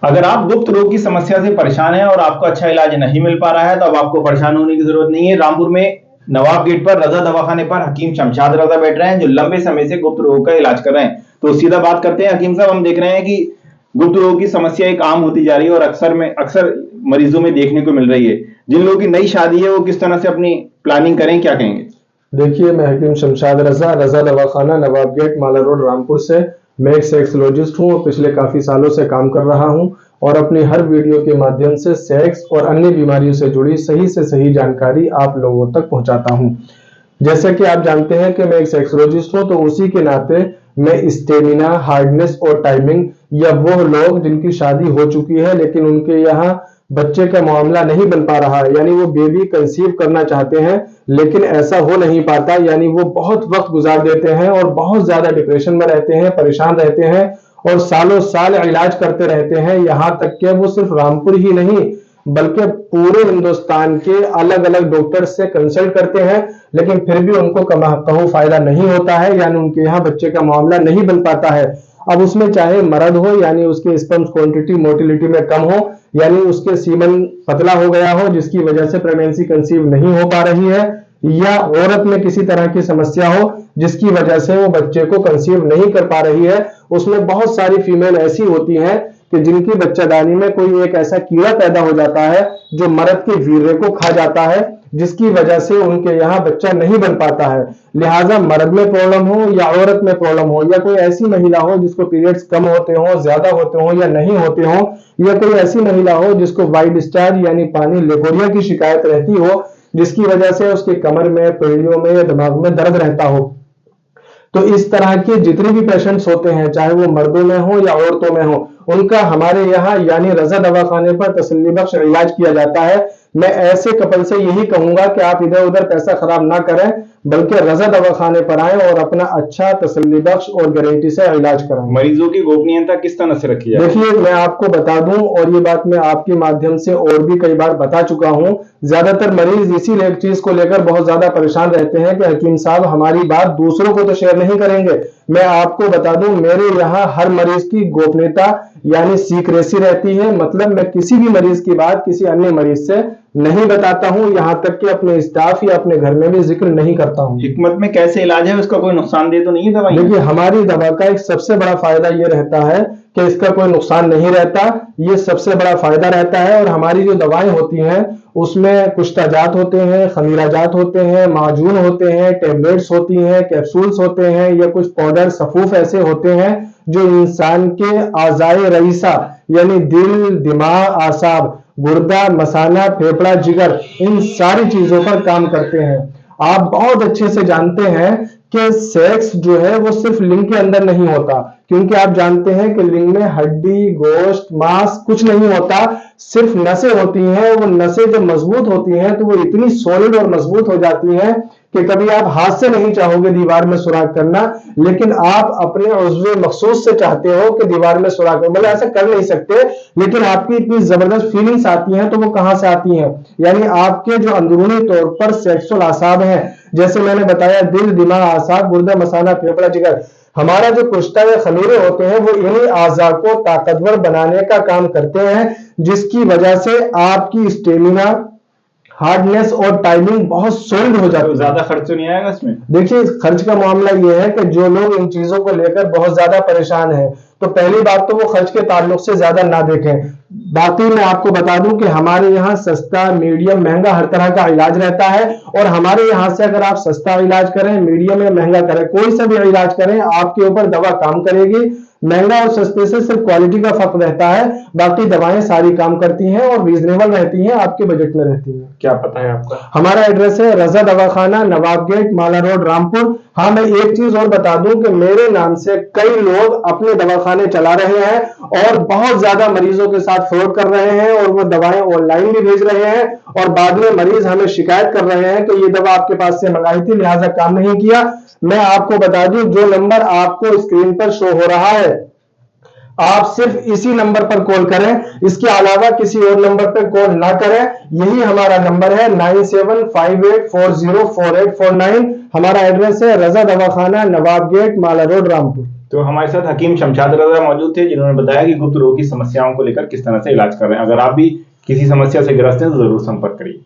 अगर आप गुप्त रोग की समस्या से परेशान हैं और आपको अच्छा इलाज नहीं मिल पा रहा है तो अब आपको परेशान होने की जरूरत नहीं है। रामपुर में नवाब गेट पर रजा दवाखाने पर हकीम शमशाद रजा बैठ रहे हैं जो लंबे समय से गुप्त रोग का इलाज कर रहे हैं। तो सीधा बात करते हैं हकीम साहब। हम देख रहे हैं कि गुप्त रोग की समस्या एक आम होती जा रही है और अक्सर मरीजों में देखने को मिल रही है। जिन लोगों की नई शादी है वो किस तरह से अपनी प्लानिंग करें, क्या कहेंगे? देखिए, मैं हकीम शमशाद रजा रजा दवाखाना नवाब गेट माला रोड रामपुर से मैं एक सेक्सोलॉजिस्ट हूँ और पिछले काफी सालों से काम कर रहा हूँ और अपनी हर वीडियो के माध्यम से सेक्स और अन्य बीमारियों से जुड़ी सही से सही जानकारी आप लोगों तक पहुंचाता हूँ। जैसे कि आप जानते हैं कि मैं एक सेक्सोलॉजिस्ट हूँ, तो उसी के नाते मैं स्टेमिना, हार्डनेस और टाइमिंग, या वो लोग जिनकी शादी हो चुकी है लेकिन उनके यहाँ बच्चे का मामला नहीं बन पा रहा है, यानी वो बेबी कंसीव करना चाहते हैं लेकिन ऐसा हो नहीं पाता, यानी वो बहुत वक्त गुजार देते हैं और बहुत ज्यादा डिप्रेशन में रहते हैं, परेशान रहते हैं और सालों साल इलाज करते रहते हैं। यहाँ तक कि वो सिर्फ रामपुर ही नहीं बल्कि पूरे हिंदुस्तान के अलग अलग डॉक्टर से कंसल्ट करते हैं, लेकिन फिर भी उनको कहूं फायदा नहीं होता है, यानी उनके यहाँ बच्चे का मामला नहीं बन पाता है। अब उसमें चाहे मर्द हो, यानी उसके स्पर्म क्वांटिटी मोटिलिटी में कम हो, यानी उसके सीमन पतला हो गया हो जिसकी वजह से प्रेगनेंसी कंसीव नहीं हो पा रही है, या औरत में किसी तरह की समस्या हो जिसकी वजह से वो बच्चे को कंसीव नहीं कर पा रही है। उसमें बहुत सारी फीमेल ऐसी होती हैं कि जिनकी बच्चादानी में कोई एक ऐसा कीड़ा पैदा हो जाता है जो मर्द के वीर्य को खा जाता है, जिसकी वजह से उनके यहाँ बच्चा नहीं बन पाता है। लिहाजा मर्द में प्रॉब्लम हो या औरत में प्रॉब्लम हो, या कोई ऐसी महिला हो जिसको पीरियड्स कम होते हो, ज्यादा होते हो या नहीं होते हो, या कोई ऐसी महिला हो जिसको व्हाइट डिस्चार्ज यानी पानी लेकोरिया की शिकायत रहती हो जिसकी वजह से उसके कमर में, पेड़ियों में या दिमाग में दर्द रहता हो, तो इस तरह के जितने भी पेशेंट्स होते हैं चाहे वो मर्दों में हो या औरतों में हो, उनका हमारे यहाँ यानी रजा दवाखाने पर तसल्ली बख्श इलाज किया जाता है। मैं ऐसे कपल से यही कहूंगा कि आप इधर उधर पैसा खराब ना करें बल्कि रजा दवाखाने पर आए और अपना अच्छा तसल्ली बख्श और गारंटी से इलाज कराएं। मरीजों की गोपनीयता किस तरह से रखी जाए? देखिए, मैं आपको बता दूं और ये बात मैं आपके माध्यम से और भी कई बार बता चुका हूं, ज्यादातर मरीज इसी चीज को लेकर बहुत ज्यादा परेशान रहते हैं कि हकीम साहब हमारी बात दूसरों को तो शेयर नहीं करेंगे। मैं आपको बता दूं, मेरे यहाँ हर मरीज की गोपनीयता यानी सीक्रेसी रहती है, मतलब मैं किसी भी मरीज की बात किसी अन्य मरीज से नहीं बताता हूं, यहां तक कि अपने स्टाफ या अपने घर में भी जिक्र नहीं करता हूं। हिकमत में कैसे इलाज है, उसका कोई नुकसानदेह तो नहीं है दवाई? देखिए, हमारी दवा का एक सबसे बड़ा फायदा ये रहता है कि इसका कोई नुकसान नहीं रहता, ये सबसे बड़ा फायदा रहता है। और हमारी जो दवाएं होती हैं उसमें कुश्ताजात होते हैं, खमीराजात होते हैं, माजून होते हैं, टेबलेट्स होती हैं, कैप्सूल्स होते हैं, या कुछ पाउडर सफूफ ऐसे होते हैं जो इंसान के आज़ाए रईसा यानी दिल, दिमाग, आसाब, गुर्दा, मसाना, फेफड़ा, जिगर, इन सारी चीजों पर काम करते हैं। आप बहुत अच्छे से जानते हैं कि सेक्स जो है वो सिर्फ लिंग के अंदर नहीं होता, क्योंकि आप जानते हैं कि लिंग में हड्डी, गोश्त, मांस कुछ नहीं होता, सिर्फ नसें होती हैं। वो नसें जब मजबूत होती हैं तो वो इतनी सॉलिड और मजबूत हो जाती हैं कि कभी आप हाथ से नहीं चाहोगे दीवार में सुराख करना, लेकिन आप अपने उज़्वे मखसूस से चाहते हो कि दीवार में सुराख हो। मतलब ऐसा कर नहीं सकते, लेकिन आपकी इतनी जबरदस्त फीलिंग्स आती हैं, तो वो कहां से आती हैं? यानी आपके जो अंदरूनी तौर पर सेक्सुअल आसाब हैं, जैसे मैंने बताया दिल, दिमाग, आसाब, गुर्दा, मसाना, फेफड़ा, जिगर, हमारा जो कुश्ता या खमीरे होते हैं वो इन्हीं आज़ा को ताकतवर बनाने का काम करते हैं, जिसकी वजह से आपकी स्टेमिना, हार्डनेस और टाइमिंग बहुत सॉलिड हो जाती है। ज्यादा खर्च तो नहीं आएगा इसमें? देखिए, खर्च का मामला यह है कि जो लोग इन चीजों को लेकर बहुत ज्यादा परेशान हैं, तो पहली बात तो वो खर्च के ताल्लुक से ज्यादा ना देखें। बाकी मैं आपको बता दूं कि हमारे यहाँ सस्ता, मीडियम, महंगा हर तरह का इलाज रहता है, और हमारे यहाँ से अगर आप सस्ता इलाज करें, मीडियम या महंगा करें, कोई सा भी इलाज करें, आपके ऊपर दवा काम करेगी। महंगा और सस्ते से सिर्फ क्वालिटी का फर्क रहता है, बाकी दवाएं सारी काम करती हैं और रीजनेबल रहती हैं, आपके बजट में रहती हैं। क्या पता है आपका? हमारा एड्रेस है रजा दवाखाना, नवाब गेट, माला रोड, रामपुर। हाँ, मैं एक चीज और बता दूं कि मेरे नाम से कई लोग अपने दवाखाने चला रहे हैं और बहुत ज्यादा मरीजों के साथ फ्रॉड कर रहे हैं, और वो दवाएं ऑनलाइन भी भेज रहे हैं, और बाद में मरीज हमें शिकायत कर रहे हैं कि ये दवा आपके पास से मंगाई थी लिहाजा काम नहीं किया। मैं आपको बता दूं, जो नंबर आपको स्क्रीन पर शो हो रहा है, आप सिर्फ इसी नंबर पर कॉल करें, इसके अलावा किसी और नंबर पर कॉल ना करें। यही हमारा नंबर है 9758404849। हमारा एड्रेस है रजा दवाखाना, नवाब गेट, माला रोड, रामपुर। तो हमारे साथ हकीम शमशाद रजा मौजूद थे, जिन्होंने बताया कि गुप्त रोग की समस्याओं को लेकर किस तरह से इलाज कर रहे हैं। अगर आप भी किसी समस्या से ग्रस्त हैं तो जरूर संपर्क करिए।